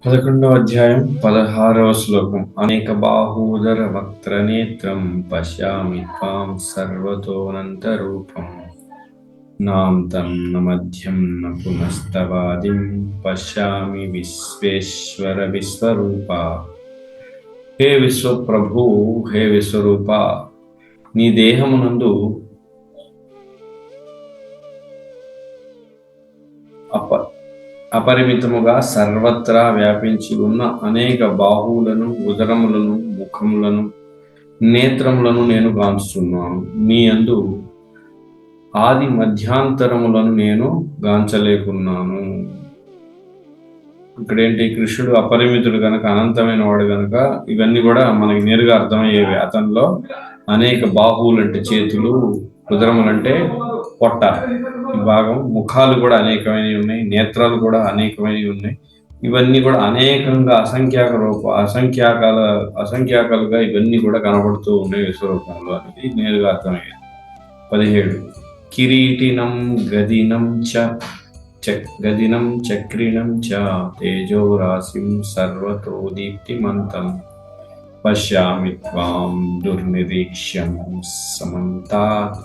11వ అధ్యాయం 16వ శ్లోకం. అనేక బాహూదర వక్త్రనేత్రం పశ్యామి త్వాం సర్వతోనంత రూపం నాంతం న మధ్యం న పునస్తవాదిం పశ్యామి విశ్వేశ్వర విశ్వరూప. హే విశ్వప్రభు, హే విశ్వరూప, నీ దేహమునందు అపరిమితముగా సర్వత్రా వ్యాపించి ఉన్న అనేక బాహువులను, ఉదరములను, ముఖములను, నేత్రములను నేను గాంచుచున్నాను. నీ యందు ఆది మధ్యాంతరములను నేను గాంచలేకున్నాను. ఇక్కడేంటి, కృష్ణుడు అపరిమితుడు గనక, అనంతమైన వాడు గనక ఇవన్నీ కూడా మనకి నేరుగా అర్థమయ్యేవి. అతనిలో అనేక బాహువులు అంటే చేతులు, ఉదరములంటే పొట్ట ఈ భాగం, ముఖాలు కూడా అనేకమైనవి ఉన్నాయి, నేత్రాలు కూడా అనేకమైనవి ఉన్నాయి. ఇవన్నీ కూడా అనేకంగా అసంఖ్యాకాలుగా ఇవన్నీ కూడా కనబడుతూ ఉన్నాయి విశ్వరూపంలో అనేది నేరుగా అర్థమయ్యేది. 17 కిరీటినం గదినం చక్రిణం చ తేజో రాశిం సర్వతో దీప్తిమంతం పశ్యామి త్వాం దుర్నిరీక్ష్యం సమంతాత్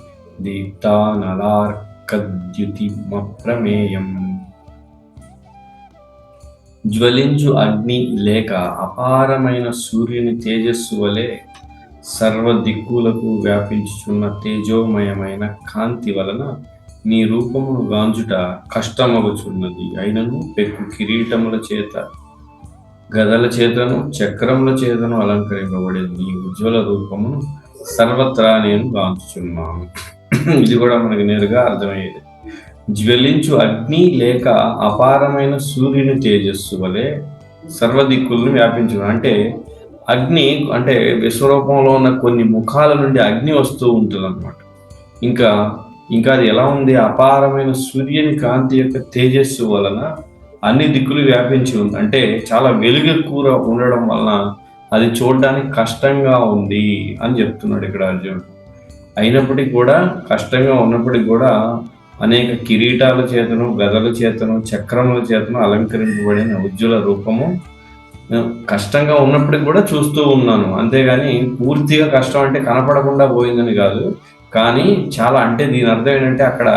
దీప్తానలార్కద్యుతిమప్రమేయం. జ్వలించు అగ్ని లేక అపారమైన సూర్యుని తేజస్సు వలె సర్వ దిక్కులకు వ్యాపించుచున్న తేజోమయమైన కాంతి వలన నీ రూపమును గాంచుట కష్టమగుచున్నది. అయినను పెక్కు కిరీటముల చేత, గదల చేతను, చక్రముల చేతను అలంకరింపబడిన నీ ఉజ్వల రూపమును సర్వత్రా నేను గాంచుచున్నాను. ఇది కూడా మనకి నేరుగా అర్థమయ్యేది. జ్వలించు అగ్ని లేక అపారమైన సూర్యుని తేజస్సు వలె సర్వదిక్కులను వ్యాపించు. అంటే అగ్ని అంటే విశ్వరూపంలో ఉన్న కొన్ని ముఖాల నుండి అగ్ని వస్తూ ఉంటుంది అన్నమాట. ఇంకా అది ఎలా ఉంది, అపారమైన సూర్యుని కాంతి యొక్క తేజస్సు వలన అన్ని దిక్కులు వ్యాపించి ఉంది. అంటే చాలా వెలుగు ఎక్కువ ఉండడం వలన అది చూడడానికి కష్టంగా ఉంది అని చెప్తున్నాడు ఇక్కడ అర్జునుడు. అయినప్పటికీ కూడా, కష్టంగా ఉన్నప్పటికీ కూడా అనేక కిరీటాల చేతను, గదల చేతను, చక్రముల చేతను అలంకరింపబడిన ఉజ్వల రూపము కష్టంగా ఉన్నప్పటికి కూడా చూస్తూ ఉన్నాను. అంతేగాని పూర్తిగా కష్టం అంటే కనపడకుండా పోయిందని కాదు. కానీ చాలా, అంటే దీని అర్థం ఏంటంటే అక్కడ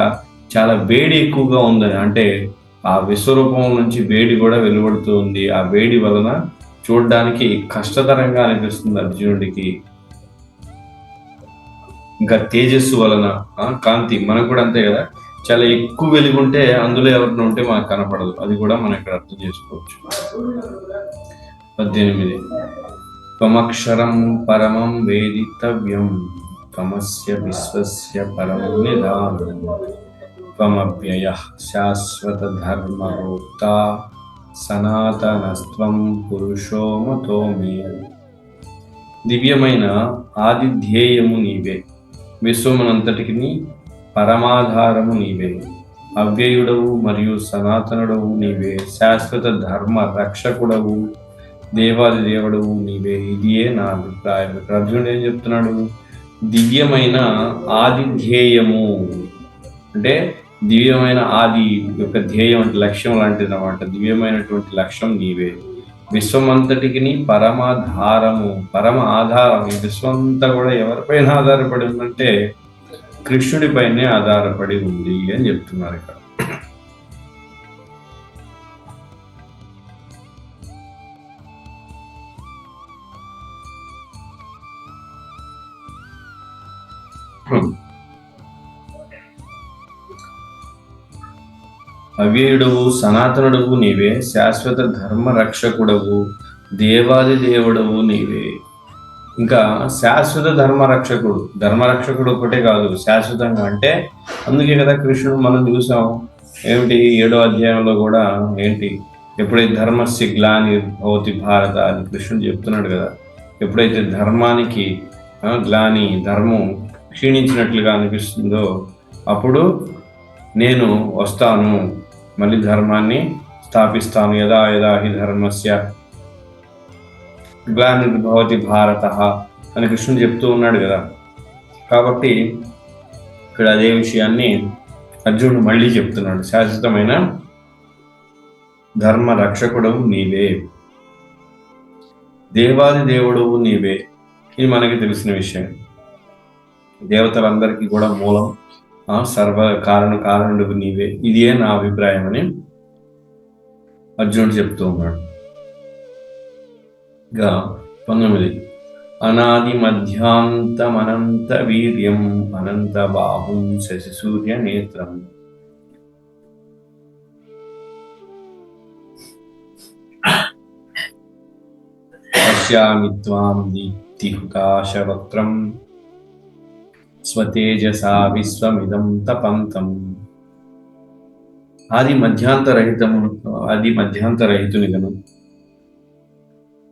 చాలా వేడి ఎక్కువగా ఉందని, అంటే ఆ విశ్వరూపం నుంచి వేడి కూడా వెలువడుతూ ఉంది. ఆ వేడి వలన చూడడానికి కష్టతరంగా అనిపిస్తుంది అర్జునుడికి. ఇంకా తేజస్సు వలన కాంతి మనకు కూడా అంతే కదా, చాలా ఎక్కువ వెలుగుంటే అందులో ఎవరిని ఉంటే మనకు కనపడదు. అది కూడా మనం ఇక్కడ అర్థం చేసుకోవచ్చు. 18 త్వమక్షరం పరమం వేదితవ్యం త్వమస్య విశ్వస్య పరం నిధానం త్వమవ్యయః శాశ్వత ధర్మరోక్తా సనాతనస్త్వం పురుషో మతో మే. దివ్యమైన ఆదిధ్యేయము నీవే, విశ్వమునంతటికి పరమాధారము నీవే, అవ్యయుడవు మరియు సనాతనుడవు నీవే, శాశ్వత ధర్మ రక్షకుడవు, దేవాది దేవుడవు నీవే. ఇదియే నా అభిప్రాయం. అర్జునుడు ఏం చెప్తున్నాడు, దివ్యమైన ఆదిధ్యేయము అంటే దివ్యమైన ఆది యొక్క ధ్యేయం అంటే లక్ష్యం లాంటిది అన్నమాట. దివ్యమైనటువంటి లక్ష్యం నీవే, విశ్వమంతటికి పరమ ఆధారం. ఈ విశ్వమంతా కూడా ఎవరిపైన ఆధారపడి ఉందంటే కృష్ణుడిపైనే ఆధారపడి ఉంది అని చెప్తున్నారు ఇక్కడ. అవ్యయుడవు, సనాతనుడవు నీవే, శాశ్వత ధర్మ రక్షకుడవు, దేవాది దేవుడవు నీవే. ఇంకా శాశ్వత ధర్మరక్షకుడు ఒకటే కాదు, శాశ్వతంగా. అంటే అందుకే కదా కృష్ణుడు మనం చూసాం, ఏమిటి 7వ అధ్యాయంలో కూడా ఏంటి, ఎప్పుడైతే ధర్మస్య గ్లాని భవతి భారత అని కృష్ణుడు చెప్తున్నాడు కదా. ఎప్పుడైతే ధర్మానికి గ్లాని, ధర్మం క్షీణించినట్లుగా అనిపిస్తుందో అప్పుడు నేను వస్తాను, మళ్ళీ ధర్మాన్ని స్థాపిస్తాను. యదా యదా హి ధర్మస్య గ్లానిర్భవతి భారత అని కృష్ణుడు చెప్తూ ఉన్నాడు కదా. కాబట్టి ఇక్కడ అదే విషయాన్ని అర్జునుడు మళ్ళీ చెప్తున్నాడు. శాశ్వతమైన ధర్మ రక్షకుడవు నీవే, దేవాది దేవుడవు నీవే. ఇది మనకి తెలిసిన విషయం. దేవతలందరికీ కూడా మూలం, సర్వ కారణుడు నీవే. ఇదే నా అభిప్రాయం అని అర్జునుడు చెప్తూ ఉన్నాడు. ఇంకా 19, అనాది మధ్యాంతమనంత వీర్యం అనంత బాహుం శశి సూర్య నేత్రం పశ్యామి త్వాం దీప్తిహుతాశవక్త్రం స్వతేజసా విశ్వమిదం తపంతం. ఆది మధ్యాంతరహితునిగను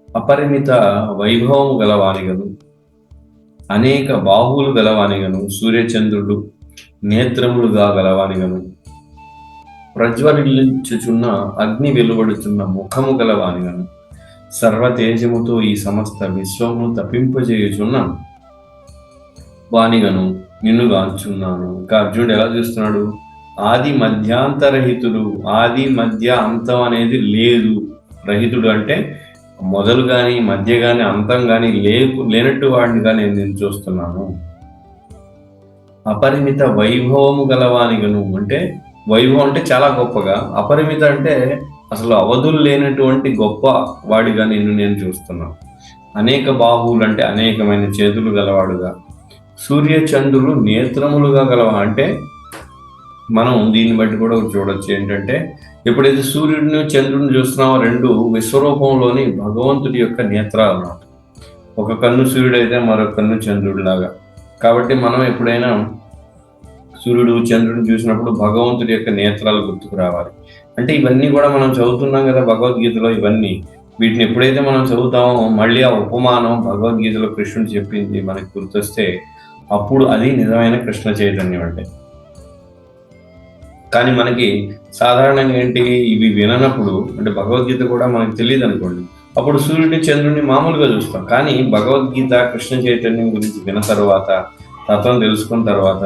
అపరిమిత వైభవము గలవానిగను అనేక బాహువులు గలవానిగను సూర్యచంద్రుడు నేత్రములుగా గలవానిగను ప్రజ్వలించుచున్న అగ్ని వెలువడుచున్న ముఖము గలవానిగను సర్వతేజముతో ఈ సమస్త విశ్వమును తప్పింపజేయుచున్న వానిగను నిన్ను గాంచున్నాను. ఇంకా అర్జునుడు ఎలా చూస్తున్నాడు? ఆది మధ్యాంతరహితుడు, ఆది మధ్య అంతం అనేది లేదు. రహితుడు అంటే మొదలు కానీ మధ్య కానీ అంతం కానీ లేనట్టు వాడినిగా నేను చూస్తున్నాను. అపరిమిత వైభవము గలవానిగను అంటే వైభవం అంటే చాలా గొప్పగా, అపరిమిత అంటే అసలు అవధులు లేనటువంటి గొప్ప వాడిగా నేను చూస్తున్నాను. అనేక బాహువులు అంటే అనేకమైన చేతులు గలవాడుగా, సూర్య చంద్రులు నేత్రములుగా గలవా అంటే మనం దీన్ని బట్టి కూడా చూడొచ్చు ఏంటంటే, ఎప్పుడైతే సూర్యుడిని చంద్రుడిని చూస్తున్నామో రెండు విశ్వరూపంలోని భగవంతుడి యొక్క నేత్రాలు అన్నమాట. ఒక కన్ను సూర్యుడు అయితే మరొక కన్ను చంద్రుడిలాగా. కాబట్టి మనం ఎప్పుడైనా సూర్యుడు చంద్రుడిని చూసినప్పుడు భగవంతుడి యొక్క నేత్రాలు గుర్తుకు రావాలి. అంటే ఇవన్నీ కూడా మనం చదువుతున్నాం కదా భగవద్గీతలో. వీటిని ఎప్పుడైతే మనం చదువుతామో మళ్ళీ ఆ ఉపమానం భగవద్గీతలో కృష్ణుడు చెప్పింది మనకి గుర్తొస్తే అప్పుడు అది నిజమైన కృష్ణ చైతన్యం అంటే. కానీ మనకి సాధారణంగా ఏంటి, ఇవి విననప్పుడు అంటే భగవద్గీత కూడా మనకు తెలియదు అనుకోండి, అప్పుడు సూర్యుడిని చంద్రుడిని మామూలుగా చూస్తాం. కానీ భగవద్గీత కృష్ణ చైతన్యం గురించి విన్న తర్వాత, తత్వం తెలుసుకున్న తర్వాత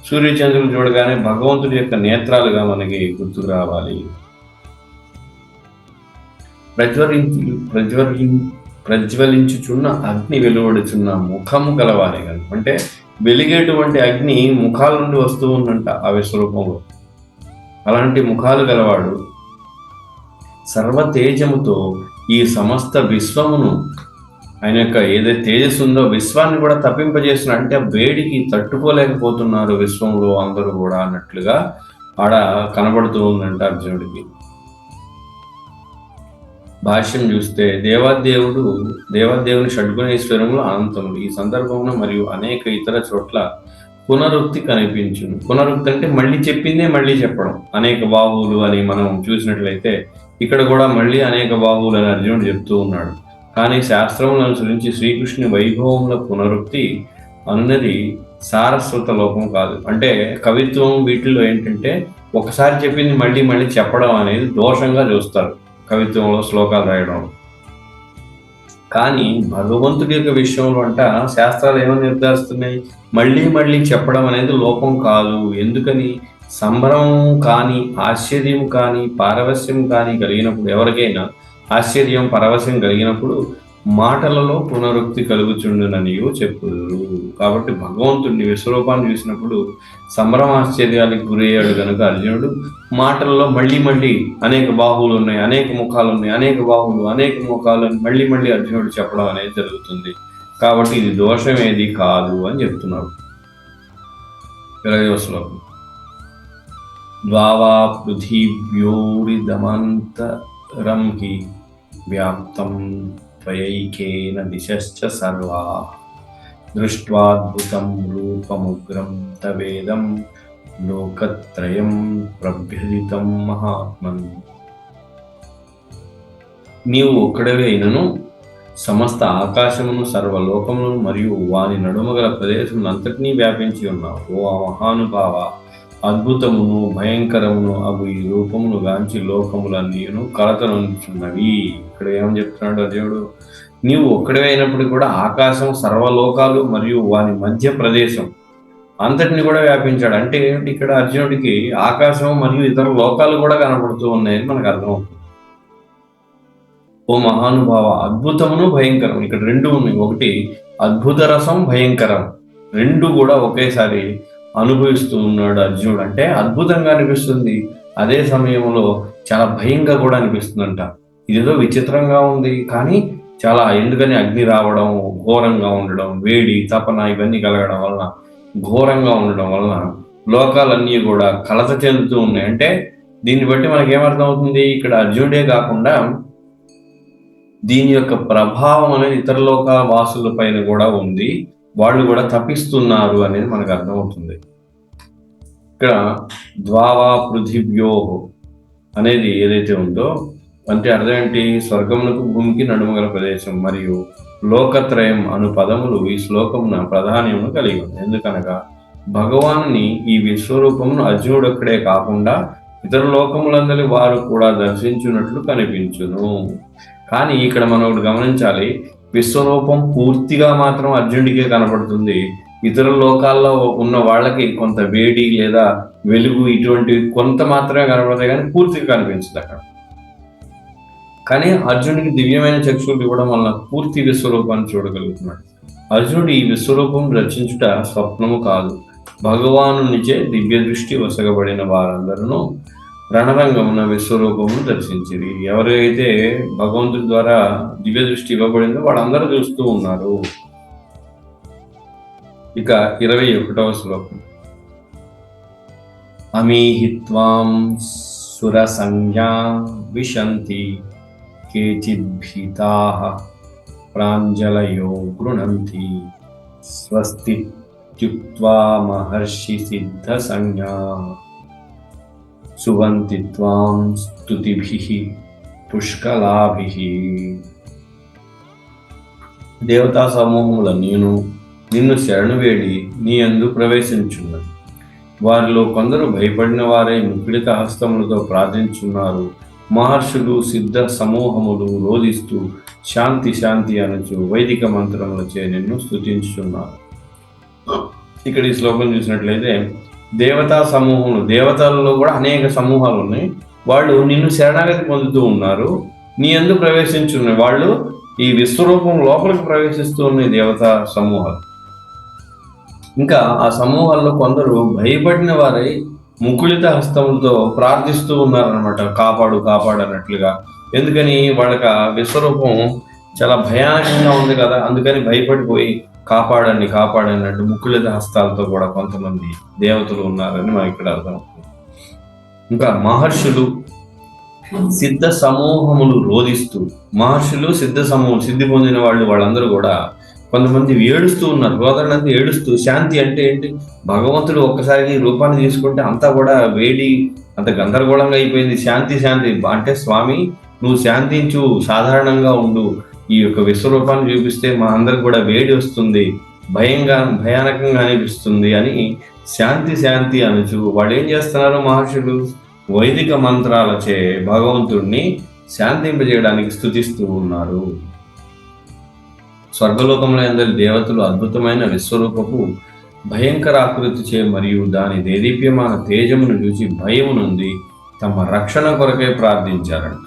సూర్య చంద్రులు చూడగానే భగవంతుడి యొక్క నేత్రాలుగా మనకి గుర్తుకు రావాలి. ప్రజ్వలించుచున్న అగ్ని వెలువడుచున్న ముఖము గలవాలి కదా, అంటే వెలిగేటువంటి అగ్ని ముఖాల నుండి వస్తూ ఉందంట ఆ విశ్వరూపంలో. అలాంటి ముఖాలు గలవాడు సర్వ తేజముతో ఈ సమస్త విశ్వమును, ఆయన యొక్క ఏదైతే తేజస్సు ఉందో విశ్వాన్ని కూడా తప్పింపజేస్తున్నారు. అంటే వేడికి తట్టుకోలేకపోతున్నారు విశ్వంలో అందరూ కూడా అన్నట్లుగా ఆడ కనబడుతూ ఉందంట అర్జునుడికి. భాష్యం చూస్తే దేవాదేవుని షడ్గుణేశ్వరములు అనంతములు. ఈ సందర్భంలో మరియు అనేక ఇతర చోట్ల పునరుక్తి కనిపించును. పునరుక్తి అంటే మళ్ళీ చెప్పిందే మళ్ళీ చెప్పడం. అనేక బాహువులు అని మనం చూసినట్లయితే ఇక్కడ కూడా మళ్ళీ అనేక బాహువులు అని అర్జునుడు చెప్తూ ఉన్నాడు. కానీ శాస్త్రములను అనుసరించి శ్రీకృష్ణుని వైభవముల పునరుక్తి అన్నది సారస్వత లోపం కాదు. అంటే కవిత్వం వీటిల్లో ఏంటంటే ఒకసారి చెప్పింది మళ్ళీ మళ్ళీ చెప్పడం అనేది దోషంగా చూస్తారు కవిత్వంలో, శ్లోకాలు రాయడం. కానీ భగవంతుడి యొక్క విషయంలో అంట శాస్త్రాలు ఏమని నిర్ధారిస్తున్నాయి, మళ్ళీ మళ్ళీ చెప్పడం అనేది లోపం కాదు. ఎందుకని? సంభ్రమం కానీ ఆశ్చర్యం కానీ పారవస్యం కానీ కలిగినప్పుడు, ఎవరికైనా ఆశ్చర్యం పరవశం కలిగినప్పుడు మాటలలో పునరుక్తి కలుగుచుండుననియు చెప్పుదురు. కాబట్టి భగవంతుడిని విశ్వరూపాన్ని చూసినప్పుడు సంభ్రమాశ్చర్యాలకు గురయ్యాడు కనుక అర్జునుడు మాటలలో మళ్ళీ మళ్ళీ అనేక బాహువులు ఉన్నాయి, అనేక ముఖాలు ఉన్నాయి, అనేక బాహువులు, అనేక ముఖాలు అని మళ్ళీ మళ్ళీ అర్జునుడు చెప్పడం అనేది జరుగుతుంది. కాబట్టి ఇది దోషమేది కాదు అని చెప్తున్నారు. 20వ శ్లోకం. ద్వావా పృథివ్యోరిదమంతరం హి వ్యాప్తం త్వయైకేన దిశశ్చ సర్వా దృష్ట్వాద్భుతం రూపముగ్రం తవేదం లోకత్రయం ప్రభ్యదితం మహాత్మన్. నీవు ఒక్కడవే అయినను సమస్త ఆకాశమును సర్వలోకమును మరియు వాని నడుమగల ప్రదేశమును అంతటినీ వ్యాపించి ఉన్నావు. ఓ మహానుభావ, అద్భుతమును భయంకరమును అగు ఈ రూపమును గాంచి లోకములన్నీను కలతనుచున్నవి. ఇక్కడ ఏమని చెప్తున్నాడు అర్జునుడు? నీవు ఒక్కడే అయినప్పుడు కూడా ఆకాశం, సర్వలోకాలు మరియు వాని మధ్య ప్రదేశం అంతటిని కూడా వ్యాపించాడు. అంటే ఏంటి? ఇక్కడ అర్జునుడికి ఆకాశం మరియు ఇతర లోకాలు కూడా కనబడుతూ ఉన్నాయని మనకు అర్థమవుతుంది. ఓ మహానుభావ, అద్భుతమును భయంకరం, ఇక్కడ రెండు ఉన్నాయి. ఒకటి అద్భుత రసం, భయంకరం, రెండు కూడా ఒకేసారి అనుభవిస్తూ ఉన్నాడు అర్జునుడు. అంటే అద్భుతంగా అనిపిస్తుంది, అదే సమయంలో చాలా భయంగా కూడా అనిపిస్తుందంట. ఇదేదో విచిత్రంగా ఉంది, కానీ చాలా, ఎందుకని అగ్ని రావడం, ఘోరంగా ఉండడం, వేడి తపన ఇవన్నీ కలగడం వలన, ఘోరంగా ఉండడం వలన లోకాలన్నీ కూడా కలత చెందుతూ ఉన్నాయి. అంటే దీన్ని బట్టి మనకి ఏమర్థం అవుతుంది, ఇక్కడ అర్జునుడే కాకుండా దీని యొక్క ప్రభావం అనేది ఇతర లోక వాసుల పైన కూడా ఉంది, వాళ్ళు కూడా తప్పిస్తున్నారు అనేది మనకు అర్థమవుతుంది. ఇక్కడ ద్వావా పృథివ్యో అనేది ఏదైతే ఉందో అంటే అర్థం ఏంటి, స్వర్గమునకు భూమికి నడుమగల ప్రదేశం మరియు లోకత్రయం అను పదములు ఈ శ్లోకమున ప్రాధాన్యమును కలిగి ఉంది. ఎందుకనగా భగవాన్ని ఈ విశ్వరూపమును అర్జునుడొక్కడే కాకుండా ఇతర లోకములందరి వారు కూడా దర్శించున్నట్లు కనిపించును. కానీ ఇక్కడ మనం ఒకటి గమనించాలి, విశ్వరూపం పూర్తిగా మాత్రం అర్జునుడికే కనపడుతుంది, ఇతర లోకాల్లో ఉన్న వాళ్ళకి కొంత వేడి లేదా వెలుగు ఇటువంటివి కొంత మాత్రమే కనపడతాయి, కానీ పూర్తిగా కనిపించదు అక్కడ. కానీ అర్జునుడికి దివ్యమైన చక్షులు ఇవ్వడం వలన పూర్తి విశ్వరూపాన్ని చూడగలుగుతున్నాడు. అర్జునుడు ఈ విశ్వరూపం రచించుట స్వప్నము కాదు, భగవానునిచే దివ్య దృష్టి వసగబడిన వారందరూ రణరంగమున విశ్వరూపమును దర్శించిరి. ఎవరైతే భగవంతుడి ద్వారా దివ్య దృష్టి ఇవ్వబడిందో వాళ్ళందరూ చూస్తూ ఉన్నారు. ఇక 21వ శ్లోకం. అమీహిత్వాం సురసంజ్ఞా విశంతి కేచిద్భీతాః ప్రాంజలయో గృణంతి స్వస్తిత్యుక్త్వా మహర్షి సిద్ధ సంజ్ఞా సువంతి త్వాం స్తుతిభిః పుష్కలాభిః. దేవతా సమూహముల నేను నిన్ను శరణు వేడి నీ యందు ప్రవేశించున్నది. వారిలో కొందరు భయపడిన వారై ముకుళిత హస్తములతో ప్రార్థించున్నారు. మహర్షులు సిద్ధ సమూహములు రోధిస్తూ శాంతి శాంతి అనుచు వైదిక మంత్రములచే నిన్ను స్తుతించుచున్నారు. ఇక్కడ ఈ శ్లోకం చూసినట్లయితే దేవతా సమూహములు, దేవతలలో కూడా అనేక సమూహాలు ఉన్నాయి, వాళ్ళు నిన్ను శరణాగతి పొందుతూ ఉన్నారు, నీ యందు ప్రవేశించున్నారు. వాళ్ళు ఈ విశ్వరూపం లోపలికి ప్రవేశిస్తూ ఉన్నాయి దేవతా సమూహాలు. ఇంకా ఆ సమూహాల్లో కొందరు భయపడిన వారై ముకుళిత హస్తములతో ప్రార్థిస్తూ ఉన్నారనమాట, కాపాడు కాపాడు అన్నట్లుగా. ఎందుకని, వాళ్ళకి ఆ విశ్వరూపం చాలా భయానకంగా ఉంది కదా, అందుకని భయపడిపోయి కాపాడండి కాపాడండి అన్నట్టు ముకుళిత హస్తాలతో కూడా కొంతమంది దేవతలు ఉన్నారని మనకి ఇక్కడ అర్థమవుతుంది. ఇంకా మహర్షులు సిద్ధ సమూహములు రోధిస్తూ, మహర్షులు సిద్ధ సమూహం, సిద్ధి పొందిన వాళ్ళు, వాళ్ళందరూ కూడా కొంతమంది ఏడుస్తూ ఉన్నారు. రోదన అంటే ఏడుస్తూ. శాంతి అంటే ఏంటి, భగవంతుడు ఒక్కసారి రూపాన్ని తీసుకుంటే అంతా కూడా వేడి, అంత గందరగోళంగా అయిపోయింది. శాంతి శాంతి అంటే స్వామి నువ్వు శాంతించు, సాధారణంగా ఉండు, ఈ యొక్క విశ్వరూపాన్ని చూపిస్తే మా అందరికి కూడా వేడి వస్తుంది, భయానకంగా అనిపిస్తుంది అని శాంతి శాంతి అనొచ్చు. వాళ్ళు ఏం చేస్తున్నారు, మహర్షులు వైదిక మంత్రాలచే భగవంతుడిని శాంతింపజేయడానికి స్తుతిస్తూ ఉన్నారు. స్వర్గలోకంలో అందరి దేవతలు అద్భుతమైన విశ్వరూపపు భయంకర ఆకృతిచే మరియు దాని దేదీప్యమాన తేజమును చూసి భయము నుండి తమ రక్షణ కొరకే ప్రార్థించారంట.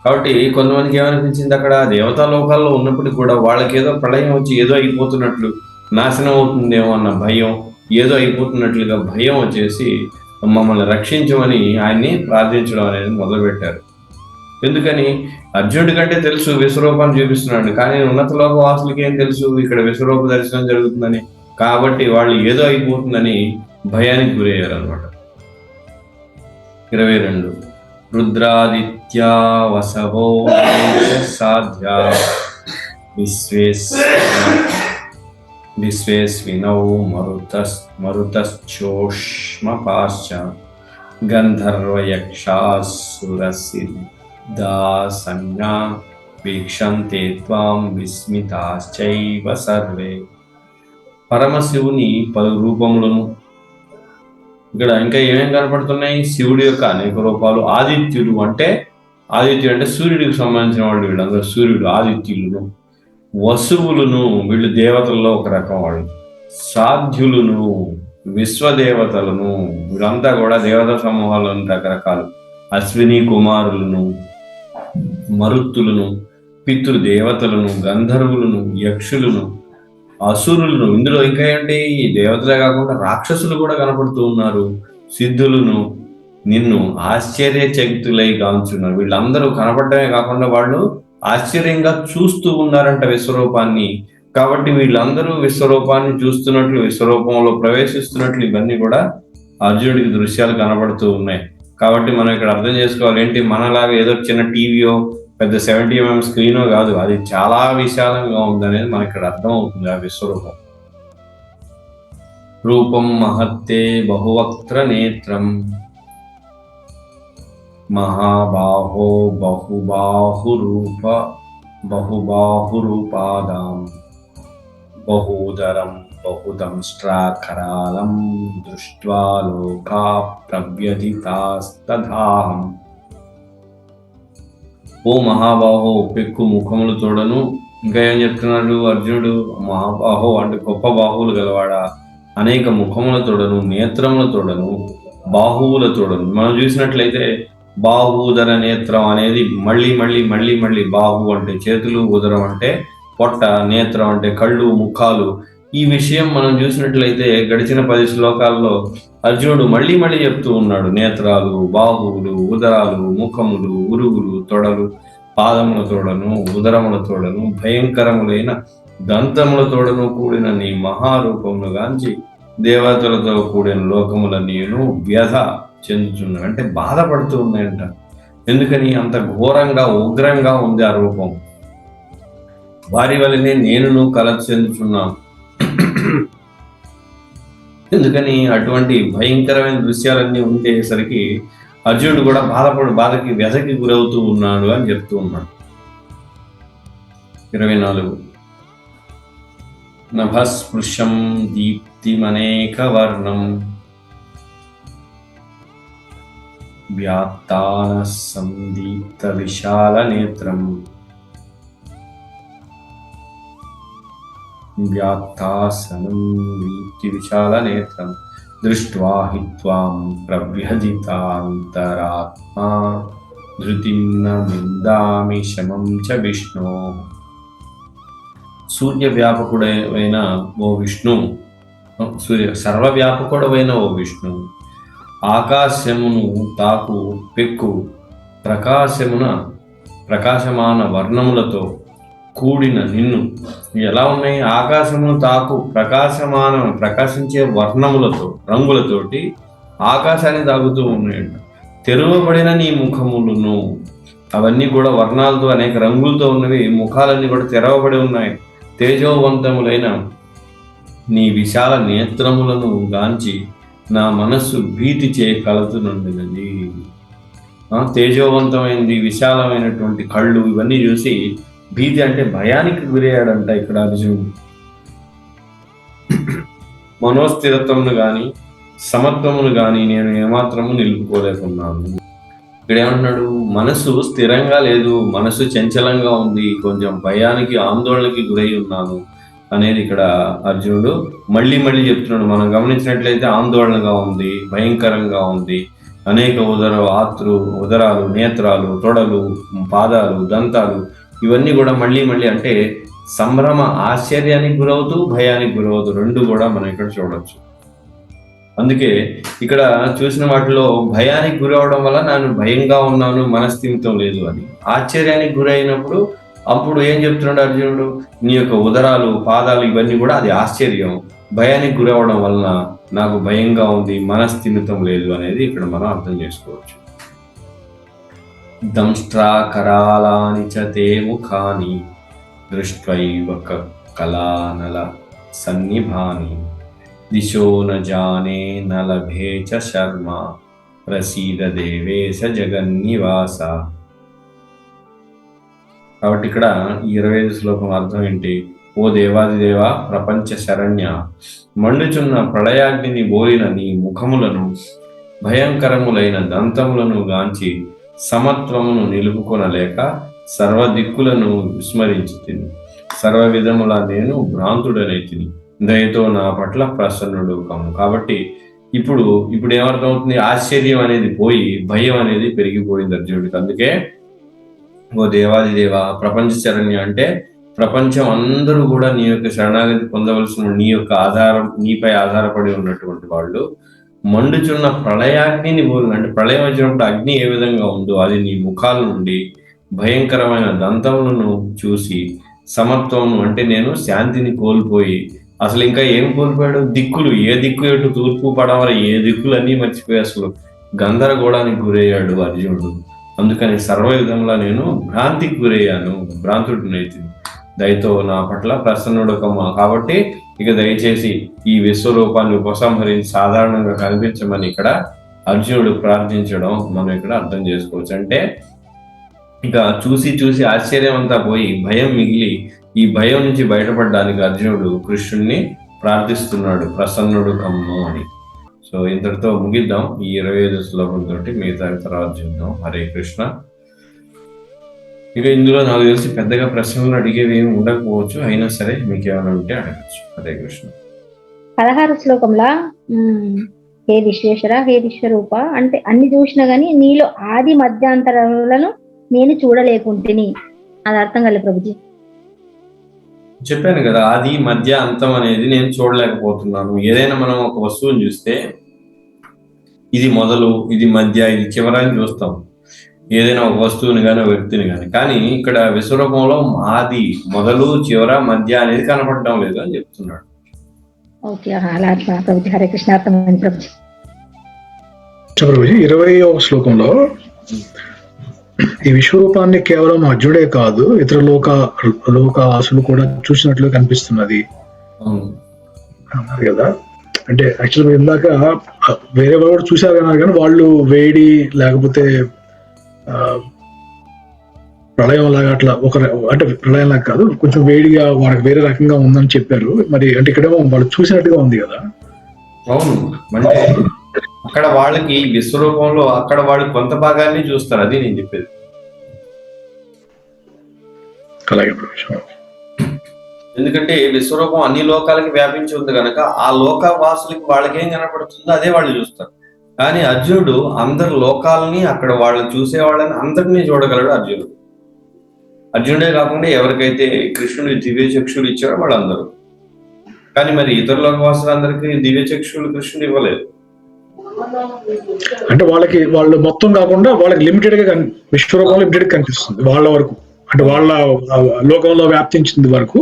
కాబట్టి కొంతమందికి ఏమనిపించింది, అక్కడ దేవతా లోకాల్లో ఉన్నప్పటికీ కూడా వాళ్ళకేదో ప్రళయం వచ్చి ఏదో అయిపోతున్నట్లు, నాశనం అవుతుందేమో అన్న భయం, ఏదో అయిపోతున్నట్లుగా భయం వచ్చేసి మమ్మల్ని రక్షించమని ఆయన్ని ప్రార్థించడం అనేది మొదలుపెట్టారు. ఎందుకని, అర్జునుడి కంటే తెలుసు విశ్వరూపాన్ని చూపిస్తున్నాడు, కానీ ఉన్నత లోక వాసులకి ఏం తెలుసు ఇక్కడ విశ్వరూప దర్శనం జరుగుతుందని. కాబట్టి వాళ్ళు ఏదో అయిపోతుందని భయానికి గురయ్యారు అనమాట. 22 రుద్రాదిత్యా వసవో సాధ్యా విశ్వేస్వినౌ మరుతశ్చోష్మపాశ్చ గంధర్వయక్షాసురసిద్ధా వీక్షంతే త్వాం విస్మితాశ్చైవ సర్వే. పరమశివుని పలు రూపములను, ఇక్కడ ఇంకా ఏమేం కనపడుతున్నాయి, శివుడి యొక్క అనేక రూపాలు. ఆదిత్యుడు అంటే సూర్యుడికి సంబంధించిన వాళ్ళు, వీళ్ళందరూ సూర్యుడు, ఆదిత్యులను. వసువులను, వీళ్ళు దేవతల్లో ఒక రకం వాళ్ళు. సాధ్యులను, విశ్వదేవతలను, వీళ్ళంతా కూడా దేవతా సమూహాలను రకరకాలు. అశ్విని కుమారులను, మరుత్తులను, పితృదేవతలను, గంధర్వులను, యక్షులను, అసురులను, ఇందులో ఇంకా ఏంటి, ఈ దేవతలే కాకుండా రాక్షసులు కూడా కనపడుతూ ఉన్నారు, సిద్ధులను నిన్ను ఆశ్చర్యచకితులై గాంచున్నారు. వీళ్ళందరూ కనపడటమే కాకుండా వాళ్ళు ఆశ్చర్యంగా చూస్తూ ఉన్నారంట విశ్వరూపాన్ని. కాబట్టి వీళ్ళందరూ విశ్వరూపాన్ని చూస్తున్నట్లు, విశ్వరూపంలో ప్రవేశిస్తున్నట్లు ఇవన్నీ కూడా అర్జునుడికి దృశ్యాలు కనబడుతూ ఉన్నాయి. కాబట్టి మనం ఇక్కడ అర్థం చేసుకోవాలి ఏంటి, మనలాగా ఏదో చిన్న టీవీయో పెద్ద 70mm స్క్రీనో కాదు, అది చాలా విశాలంగా ఉందనేది మనకి ఇక్కడ అర్థం అవుతుంది. ఆ విశ్వరూపం రూపం మహత్తే బహువక్త్ర నేత్రం మహాబాహో బహుబాహురూపాదాం బహూదరం బహుదంష్ట్రాకరాళం దృష్ట్వా లోకా ప్రవ్యధితాస్తథాహం. ఓ మహాబాహో, పెక్కు ముఖములు తోడను. ఇంకా ఏం చెప్తున్నాడు అర్జునుడు, మహాబాహో అంటే గొప్ప బాహువులు గలవాడా, అనేక ముఖముల తోడను, నేత్రముల తోడను, బాహువుల తోడను. మనం చూసినట్లయితే బాహుదర నేత్రం అనేది మళ్ళీ మళ్ళీ మళ్ళీ మళ్ళీ, బాహు అంటే చేతులు, ఉదరం అంటే పొట్ట, నేత్రం అంటే కళ్ళు, ముఖాలు. ఈ విషయం మనం చూసినట్లయితే గడిచిన 10 శ్లోకాల్లో అర్జునుడు మళ్ళీ మళ్ళీ చెప్తూ ఉన్నాడు. నేత్రాలు, బాహువులు, ఉదరాలు, ముఖములు, ఉరుగులు, తొడలు, పాదముల తోడను, ఉదరముల తోడను, భయంకరములైన దంతముల తోడను కూడిన నీ మహారూపమును గాంచి దేవతలతో కూడిన లోకములన్నీను వ్యధ చెందుతున్నా, అంటే బాధపడుతూ ఉన్నాయంట. ఎందుకని? అంత ఘోరంగా ఉగ్రంగా ఉంది ఆ రూపం. వారి వల్లనే నేను కలత చెందుతున్నాను. ఎందుకని? అటువంటి భయంకరమైన దృశ్యాలన్నీ ఉండేసరికి అర్జునుడు కూడా బాధకి వ్యధకి గురవుతూ ఉన్నాడు అని చెప్తూ ఉన్నాడు. 24 నభస్పృశం దీప్తిమనేక వర్ణం వ్యాత్తాన సందీప్త విశాల నేత్రం వ్యాత్తాసనం వీప్తి విశాల నేత్రం దృష్ట్వా హి త్వాం ప్రవ్యధితాంతరాత్మా ధృతిం న విందామి శమం చ విష్ణు. సూర్య వ్యాపకుడైన ఓ విష్ణు, సర్వవ్యాపకుడైన ఓ విష్ణు, ఆకాశమును తాకు పెక్కు ప్రకాశమాన వర్ణములతో కూడిన నిన్ను. ఎలా ఉన్నాయి? ఆకాశమును తాకు ప్రకాశించే వర్ణములతో, రంగులతోటి ఆకాశాన్ని తాగుతూ ఉన్నాయంట. తెరవబడిన నీ ముఖములను, అవన్నీ కూడా వర్ణాలతో, అనేక రంగులతో ఉన్నవి. ముఖాలన్నీ కూడా తెరవబడి ఉన్నాయి. తేజోవంతములైన నీ విశాల నేత్రములను గాంచి నా మనస్సు భీతి చే కలుగుతున్నది. తేజోవంతమైనది, విశాలమైనటువంటి కళ్ళు, ఇవన్నీ చూసి భీతి అంటే భయానికి గురయ్యాడంట ఇక్కడ అర్జునుడు. మనోస్థిరత్వమును గాని సమత్వమును గాని నేను ఏమాత్రము నిలుపుకోలేకున్నాను. ఇక్కడ ఏమంటున్నాడు? మనసు స్థిరంగా లేదు, మనసు చంచలంగా ఉంది, కొంచెం భయానికి ఆందోళనకి గురై ఉన్నాను అనేది ఇక్కడ అర్జునుడు మళ్ళీ మళ్ళీ చెప్తున్నాడు. మనం గమనించినట్లయితే ఆందోళనగా ఉంది, భయంకరంగా ఉంది, అనేక ఉదరాలు, నేత్రాలు, తొడలు, పాదాలు, దంతాలు, ఇవన్నీ కూడా మళ్ళీ మళ్ళీ అంటే సంభ్రమ, ఆశ్చర్యానికి గురవుతూ భయానికి గురవుతూ రెండు కూడా మనం ఇక్కడ చూడవచ్చు. అందుకే ఇక్కడ చూసిన వాటిలో భయానికి గురవడం వల్ల నేను భయంగా ఉన్నాను, మనస్థిమితం లేదు అని. ఆశ్చర్యానికి గురైనప్పుడు అప్పుడు ఏం చెప్తున్నాడు అర్జునుడు? నీ యొక్క ఉదరాలు, పాదాలు ఇవన్నీ కూడా అది ఆశ్చర్యం. భయానికి గురవడం వలన నాకు భయంగా ఉంది, మనస్థిమితం లేదు అనేది ఇక్కడ మనం అర్థం చేసుకోవచ్చు. దంష్ట్రాకరాళాని చ తే ముఖాని దృష్ట్వైవ కలానల సన్నిభాని దిశో న జానే న లభే చ శర్మ ప్రసీద దేవేశ జగన్నివాస. కాబట్టి ఇక్కడ 25 శ్లోకం అర్థం ఏంటి? ఓ దేవాదిదేవ, ప్రపంచ శరణ్య, మండుచున్న ప్రళయాగ్నిని బోలిన నీ ముఖములను, భయంకరములైన దంతములను గాంచి సమత్వమును నిలుపుకొనలేక సర్వదిక్కులను విస్మరించితిని. సర్వ విధముల నేను భ్రాంతుడనైతిని, దయతో నా పట్ల ప్రసన్నుడు కమ్ము. కాబట్టి ఇప్పుడు ఏమర్థమవుతుంది? ఆశ్చర్యం అనేది పోయి భయం అనేది పెరిగిపోయింది అర్జునుడికి. అందుకే ఓ దేవాది దేవ, ప్రపంచ శరణ్య అంటే ప్రపంచం అందరూ కూడా నీ యొక్క శరణాగతి పొందవలసిన నీ యొక్క ఆధారం, నీపై ఆధారపడి ఉన్నటువంటి వాళ్ళు మండుచున్న ప్రళయాగ్నిని పోలిన, అంటే ప్రళయం వచ్చినప్పుడు అగ్ని ఏ విధంగా ఉందో అది నీ ముఖాల నుండి భయంకరమైన దంతములను చూసి సమత్వం అంటే నేను శాంతిని కోల్పోయి, అసలు ఇంకా ఏం కోల్పోయాడు, దిక్కులు ఏ దిక్కు ఎటు తూర్పు పడమర ఏ దిక్కులు అన్నీ మర్చిపోయి అసలు గందరగోళానికి గురయ్యాడు అర్జునుడు. అందుకని సర్వ విధంగా నేను భ్రాంతికి గురయ్యాను, భ్రాంతుడినైతే దయతో నా పట్ల ప్రసన్నుడు కమ్మా. కాబట్టి ఇక దయచేసి ఈ విశ్వరూపాన్ని ఉపసంహరించి సాధారణంగా కనిపించమని ఇక్కడ అర్జునుడు ప్రార్థించడం మనం ఇక్కడ అర్థం చేసుకోవచ్చు. అంటే ఇక చూసి చూసి ఆశ్చర్యం అంతా పోయి భయం మిగిలి, ఈ భయం నుంచి బయటపడడానికి అర్జునుడు కృష్ణుణ్ణి ప్రార్థిస్తున్నాడు, ప్రసన్నుడు కమ్ము అని. సో ఇంతటితో ముగిద్దాం ఈ 25 శ్లోకంతో, మిగతా తర్వాత చూద్దాం. హరే కృష్ణ. ఇక ఇందులో నాకు తెలిసి పెద్దగా ప్రశ్నలు అడిగేవి ఏమి ఉండకపోవచ్చు, అయినా సరే మీకు ఏమైనా ఉంటే అడగచ్చు. హరే కృష్ణ. 16 శ్లోకంలో హే విశ్వేశ్వర, హే విశ్వరూప అంటే అన్ని చూసినా గానీ నీలో ఆది మధ్యాంతరాలను నేను చూడలేకుంటుని, అది అర్థం కాలే ప్రభుజీ. చెప్పాను కదా, ఆది మధ్య అంతం అనేది నేను చూడలేకపోతున్నాను. ఏదైనా మనం ఒక వస్తువుని చూస్తే ఇది మొదలు, ఇది మధ్య, ఇది చివర అని చూస్తాం, ఏదైనా ఒక వస్తువుని కానీ ఒక వ్యక్తిని కానీ. కానీ ఇక్కడ విశ్వరూపంలో ఆది, మొదలు, చివర, మధ్య అనేది కనపడడం లేదు అని చెప్తున్నాడు. ఓకే, అలా ప్రభుజీ. హరే కృష్ణ, అర్థమైంది ప్రభుజీ. ప్రభుజీ 20వ శ్లోకంలో ఈ విశ్వరూపాన్ని కేవలం అర్జునుడే కాదు ఇతర లోకాసులు కూడా చూసినట్లు కనిపిస్తున్నది అన్నారు కదా. అంటే యాక్చువల్గా ఇందాక వేరే వాళ్ళు కూడా చూశారు అన్నారు, కానీ వాళ్ళు వేడి లేకపోతే ప్రళయం లాగా అట్లా అంటే ప్రళయం లాగా కాదు, కొంచెం వేడిగా వాళ్ళకి వేరే రకంగా ఉందని చెప్పారు. మరి అంటే ఇక్కడేమో వాళ్ళు చూసినట్టుగా ఉంది కదా. అవును, అంటే అక్కడ వాళ్ళకి విశ్వరూపంలో అక్కడ వాళ్ళు కొంత భాగాన్ని చూస్తారు, అది నేను చెప్పేది. అలాగే, ఎందుకంటే విశ్వరూపం అన్ని లోకాలకి వ్యాపించి ఉంది కనుక ఆ లోక వాసులకి వాళ్ళకేం కనపడుతుందో అదే వాళ్ళు చూస్తారు. కానీ అర్జునుడు అందరు లోకాలని, అక్కడ వాళ్ళు చూసే వాళ్ళని అందరినీ చూడగలడు అర్జునుడు. అర్జునుడే కాకుండా ఎవరికైతే కృష్ణుడి దివ్య చక్షులు ఇచ్చారో వాళ్ళందరూ. కానీ మరి ఇతర లోకవాసులందరికీ దివ్య చక్షులు కృష్ణుడు ఇవ్వలేదు. అంటే వాళ్ళు మొత్తం కాకుండా వాళ్ళకి లిమిటెడ్ గా విశ్వరూపం లిమిటెడ్ కనిపిస్తుంది వాళ్ళ వరకు, అంటే వాళ్ళ లోకంలో వ్యాప్తించింది వరకు.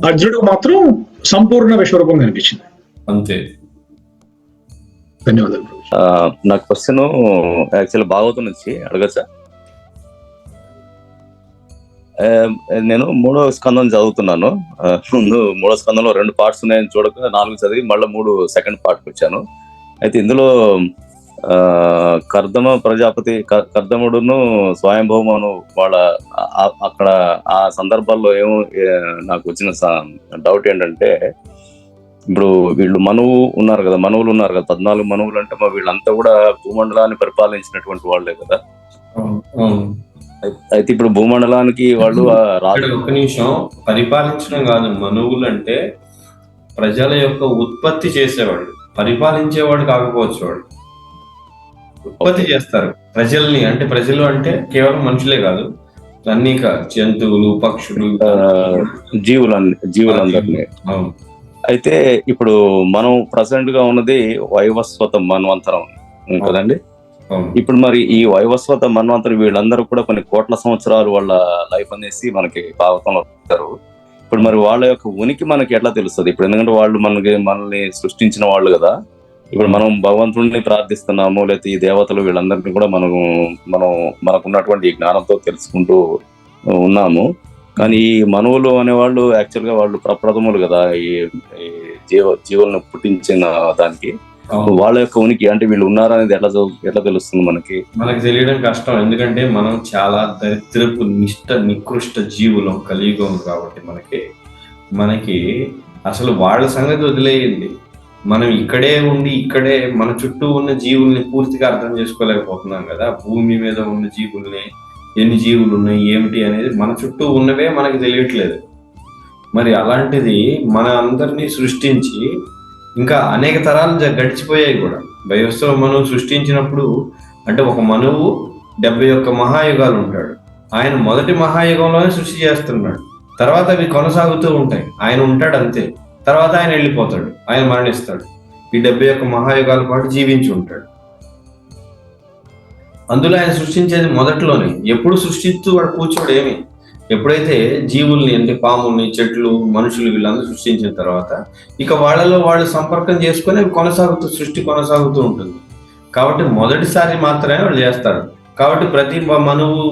అర్జునుడికి మాత్రం సంపూర్ణ విశ్వరూపం కనిపించింది. అంతే. ధన్యవాదాలు. నా క్వశ్చన్ యాక్చువల్ భాగవతం నుంచి అడగచ్చా? నేను 3వ స్కందం చదువుతున్నాను. ముందు 3వ స్కందంలో 2 పార్ట్స్ ఉన్నాయని చూడక 4 చదివి మళ్ళీ 3 సెకండ్ పార్ట్కి వచ్చాను. అయితే ఇందులో కర్దమ ప్రజాపతి, కర్దముడును స్వయంభవమును వాళ్ళ అక్కడ ఆ సందర్భాల్లో నాకు వచ్చిన డౌట్ ఏంటంటే, ఇప్పుడు వీళ్ళు మనువులు ఉన్నారు కదా, 14 మనువులు అంటే వీళ్ళంతా కూడా భూమండలాన్ని పరిపాలించినటువంటి వాళ్ళే కదా. అయితే ఇప్పుడు భూమండలానికి వాళ్ళు ఒక్క నిమిషం, పరిపాలించడం కాదు, మనువులు అంటే ప్రజల యొక్క ఉత్పత్తి చేసేవాళ్ళు, పరిపాలించేవాడు కాకపోవచ్చు. వాడు ఉత్పత్తి చేస్తారు ప్రజల్ని. అంటే ప్రజలు అంటే కేవలం మనుషులే కాదు, అనేక జంతువులు, పక్షులు, జీవులందరినీ. అయితే ఇప్పుడు మనం ప్రజెంట్ గా ఉన్నది వైవస్వత మన్వంతరం కదండి. ఇప్పుడు మరి ఈ వైవస్వత మన్వంతరం వీళ్ళందరూ కూడా కొన్ని కోట్ల సంవత్సరాలు వాళ్ళ లైఫ్ అనేసి మనకి భాగవతంలో ఉంటారు. ఇప్పుడు మరి వాళ్ళ యొక్క ఉనికి మనకి ఎట్లా తెలుస్తుంది? ఇప్పుడు ఎందుకంటే వాళ్ళు మనల్ని సృష్టించిన వాళ్ళు కదా. ఇప్పుడు మనం భగవంతుడిని ప్రార్థిస్తున్నాము, లేకపోతే ఈ దేవతలు వీళ్ళందరినీ కూడా మనకున్నటువంటి ఈ జ్ఞానంతో తెలుసుకుంటూ ఉన్నాము. కానీ ఈ మనువులు అనేవాళ్ళు యాక్చువల్ గా వాళ్ళు ప్రప్రథములు కదా ఈ జీవులను పుట్టించిన దానికి. వాళ్ళ యొక్క ఉనికి అంటే వీళ్ళు ఉన్నారనేది ఎట్లా తెలుస్తుంది మనకి తెలియడం కష్టం. ఎందుకంటే మనం చాలా దరిద్రపు నికృష్ట జీవులం కలియుగం కాబట్టి మనకి అసలు వాళ్ళ సంగతి వదిలేయండి. మనం ఇక్కడే ఉండి ఇక్కడే మన చుట్టూ ఉన్న జీవుల్ని పూర్తిగా అర్థం చేసుకోలేకపోతున్నాం కదా. భూమి మీద ఉన్న జీవుల్ని, ఎన్ని జీవులు ఉన్నాయి ఏమిటి అనేది మన చుట్టూ ఉన్నవే మనకి తెలియట్లేదు. మరి అలాంటిది మన అందరినీ సృష్టించి ఇంకా అనేక తరాలు గడిచిపోయాయి కూడా. వైవస్వత మనువు సృష్టించినప్పుడు అంటే ఒక మనువు 71 మహాయుగాలు ఉంటాడు. ఆయన మొదటి మహాయుగంలోనే సృష్టి చేస్తున్నాడు. తర్వాత అవి కొనసాగుతూ ఉంటాయి. ఆయన ఉంటాడు అంతే. తర్వాత ఆయన వెళ్ళిపోతాడు, ఆయన మరణిస్తాడు. ఈ 71 మహాయుగాల పాటు జీవించి ఉంటాడు. అందులో ఆయన సృష్టించేది మొదట్లోనే. ఎప్పుడు సృష్టిస్తూ వాడు కూర్చోడు ఏమి. ఎప్పుడైతే జీవుల్ని అంటే పాముల్ని, చెట్లు, మనుషులు వీళ్ళందరూ సృష్టించిన తర్వాత ఇక వాళ్ళలో వాళ్ళు సంపర్కం చేసుకొని సృష్టి కొనసాగుతూ ఉంటుంది. కాబట్టి మొదటిసారి మాత్రమే వాళ్ళు చేస్తారు. కాబట్టి ప్రతి మనువు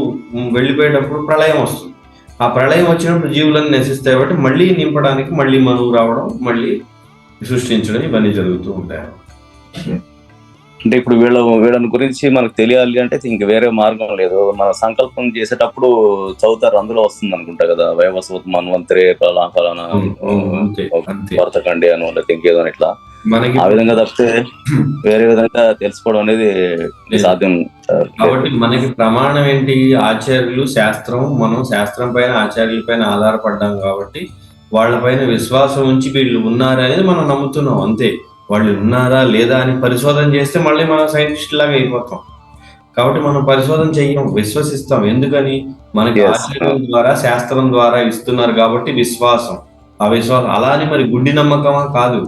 వెళ్ళిపోయేటప్పుడు ప్రళయం వస్తుంది. ఆ ప్రళయం వచ్చినప్పుడు జీవులన్నీ నశిస్తాయి. కాబట్టి మళ్ళీ నింపడానికి మళ్ళీ మనువు రావడం, మళ్ళీ సృష్టించడం ఇవన్నీ జరుగుతూ ఉంటాయి. అంటే ఇప్పుడు వీళ్ళని గురించి మనకు తెలియాలి అంటే ఇంక వేరే మార్గం లేదు. మన సంకల్పం చేసేటప్పుడు చదువుతారు, అందులో వస్తుంది అనుకుంటా కదా, వైవస్వత మన్వంతరే ఫలానా వర్తకండి అని లేకపోతే ఇంకేదో ఇట్లా ఆ విధంగా తప్పితే వేరే విధంగా తెలుసుకోవడం అనేది సాధ్యం. కాబట్టి మనకి ప్రమాణం ఏంటి? ఆచార్యులు, శాస్త్రం. మనం శాస్త్రం పైన, ఆచార్యుల పైన ఆధారపడ్డాం కాబట్టి వాళ్ళపైన విశ్వాసం ఉంచి వీళ్ళు ఉన్నారనేది మనం నమ్ముతున్నాం అంతే. వాళ్ళు ఉన్నారా లేదా అని పరిశోధన చేస్తే మళ్ళీ మనం సైంటిస్ట్ లాగా అయిపోతాం. కాబట్టి మనం పరిశోధన చెయ్యం, విశ్వసిస్తాం. ఎందుకని? మనకి ఆచార్యుల ద్వారా, శాస్త్రం ద్వారా ఇస్తున్నారు కాబట్టి విశ్వాసం. ఆ విశ్వాసం అలా అని మరి గుడ్డి నమ్మకమా? కాదు.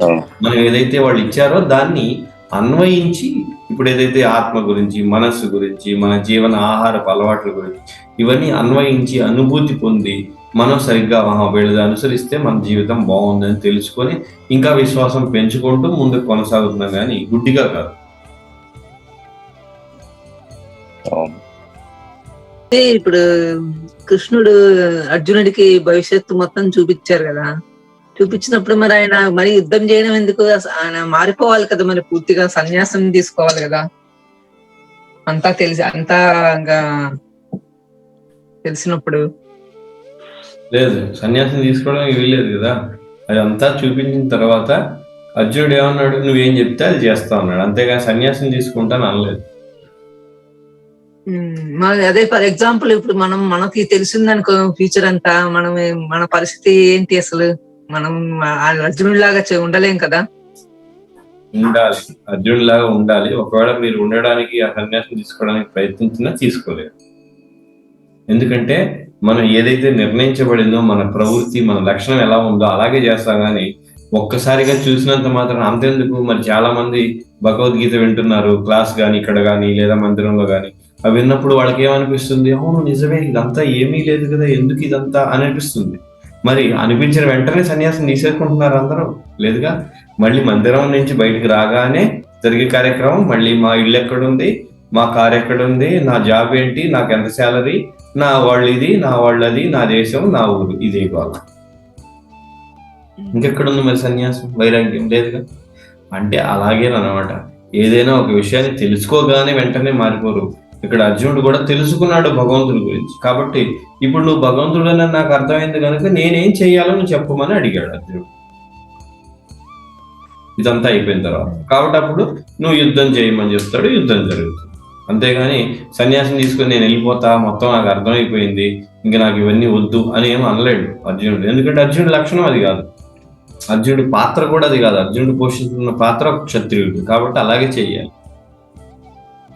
మనం ఏదైతే వాళ్ళు ఇచ్చారో దాన్ని అన్వయించి, ఇప్పుడు ఏదైతే ఆత్మ గురించి, మనస్సు గురించి, మన జీవన ఆహారపు అలవాట్ల గురించి ఇవన్నీ అన్వయించి అనుభూతి పొంది మనం సరిగ్గా వీళ్ళది అనుసరిస్తే మన జీవితం బాగుందని తెలుసుకొని ఇంకా విశ్వాసం పెంచుకుంటూ ముందుకు కొనసాగుతున్నాం, కానీ గుడ్డిగా కాదు. ఇప్పుడు కృష్ణుడు అర్జునుడికి భవిష్యత్తు మొత్తం చూపించారు కదా, చూపించినప్పుడు మరి ఆయన మరి యుద్ధం చేయడం ఎందుకు? ఆయన మారిపోవాలి కదా, మరి పూర్తిగా సన్యాసం తీసుకోవాలి కదా. అంతా తెలిసినప్పుడు లేదు, సన్యాసం తీసుకోవడానికి వీల్లేదు కదా. అదంతా చూపించిన తర్వాత అర్జునుడు ఏమన్నాడు? నువ్వేం చెప్తే అది చేస్తా అన్నాడు. అంతేగాని సన్యాసం తీసుకుంటాను అనలేదు. అదే ఫర్ ఎగ్జాంపుల్ ఇప్పుడు మనకి తెలిసిందనుకో ఫ్యూచర్ అంతా, మన పరిస్థితి ఏంటి అసలు? మనం అర్జునుడి లాగా ఉండలేం కదా. ఉండాలి, అర్జునుడి లాగా ఉండాలి. ఒకవేళ మీరు ఉండడానికి ఆ సన్యాసం తీసుకోవడానికి ప్రయత్నించినా తీసుకోలేరు. ఎందుకంటే మనం ఏదైతే నిర్ణయించబడిందో, మన ప్రవృత్తి, మన లక్షణం ఎలా ఉందో అలాగే చేస్తాం. కానీ ఒక్కసారిగా చూసినంత మాత్రం అంతెందుకు? మరి చాలా మంది భగవద్గీత వింటున్నారు, క్లాస్ కానీ ఇక్కడ కానీ లేదా మందిరంలో కానీ. అవి విన్నప్పుడు వాళ్ళకి ఏమనిపిస్తుంది? అవును నిజమే, ఇదంతా ఏమీ లేదు కదా, ఎందుకు ఇదంతా అని అనిపిస్తుంది. మరి అనిపించిన వెంటనే సన్యాసం తీసేసుకుంటున్నారు అందరూ? లేదుగా. మళ్ళీ మందిరం నుంచి బయటికి రాగానే జరిగే కార్యక్రమం, మళ్ళీ మా ఇల్లు ఎక్కడుంది, మా కారు ఎక్కడుంది, నా జాబ్ ఏంటి, నాకు ఎంత శాలరీ, నా వాళ్ళు ఇది, నా వాళ్ళు అది, నా దేశం, నా ఊరు, ఇదే కాదు. ఇంకెక్కడుంది మరి సన్యాసం? వైరాగ్యం లేదుగా. అంటే అలాగేనమాట. ఏదైనా ఒక విషయాన్ని తెలుసుకోగానే వెంటనే మారిపోరు. ఇక్కడ అర్జునుడు కూడా తెలుసుకున్నాడు భగవంతుడి గురించి. కాబట్టి ఇప్పుడు నువ్వు భగవంతుడని నాకు అర్థమైంది కనుక నేనేం చెయ్యాలో నువ్వు చెప్పమని అడిగాడు అర్జునుడు. ఇదంతా అయిపోయిన తర్వాత కాబట్టి అప్పుడు నువ్వు యుద్ధం చేయమని చెప్తాడు, యుద్ధం జరుగుతుంది. అంతేగాని సన్యాసం తీసుకుని నేను వెళ్ళిపోతా, మొత్తం నాకు అర్థమైపోయింది, ఇంకా నాకు ఇవన్నీ వద్దు అని ఏమో అనలేడు అర్జునుడు. ఎందుకంటే అర్జునుడి లక్షణం అది కాదు, అర్జునుడి పాత్ర కూడా అది కాదు. అర్జునుడు పోషిస్తున్న పాత్ర క్షత్రియుడు కాబట్టి అలాగే చెయ్యాలి.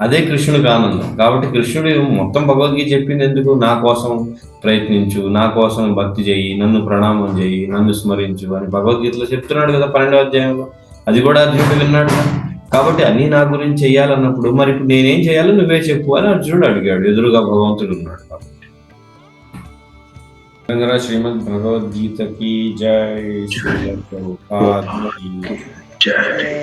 అదే కృష్ణుడికి ఆనందం. కాబట్టి కృష్ణుడు మొత్తం భగవద్గీత చెప్పింది ఎందుకు? నా కోసం ప్రయత్నించు, నా కోసం భక్తి చెయ్యి, నన్ను ప్రణామం చెయ్యి, నన్ను స్మరించు అని భగవద్గీతలో చెప్తున్నాడు కదా 12వ అధ్యాయంలో. అది కూడా అర్జునుడు విన్నాడు. కాబట్టి అన్ని నా గురించి చెయ్యాలన్నప్పుడు మరి ఇప్పుడు నేనేం చేయాలో నువ్వే చెప్పు అని అర్జునుడు అడిగాడు. ఎదురుగా భగవంతుడు ఉన్నాడు. కాబట్టి శ్రీమద్ భగవద్గీతకి జై. శ్రీ ప్రభుపాద జై.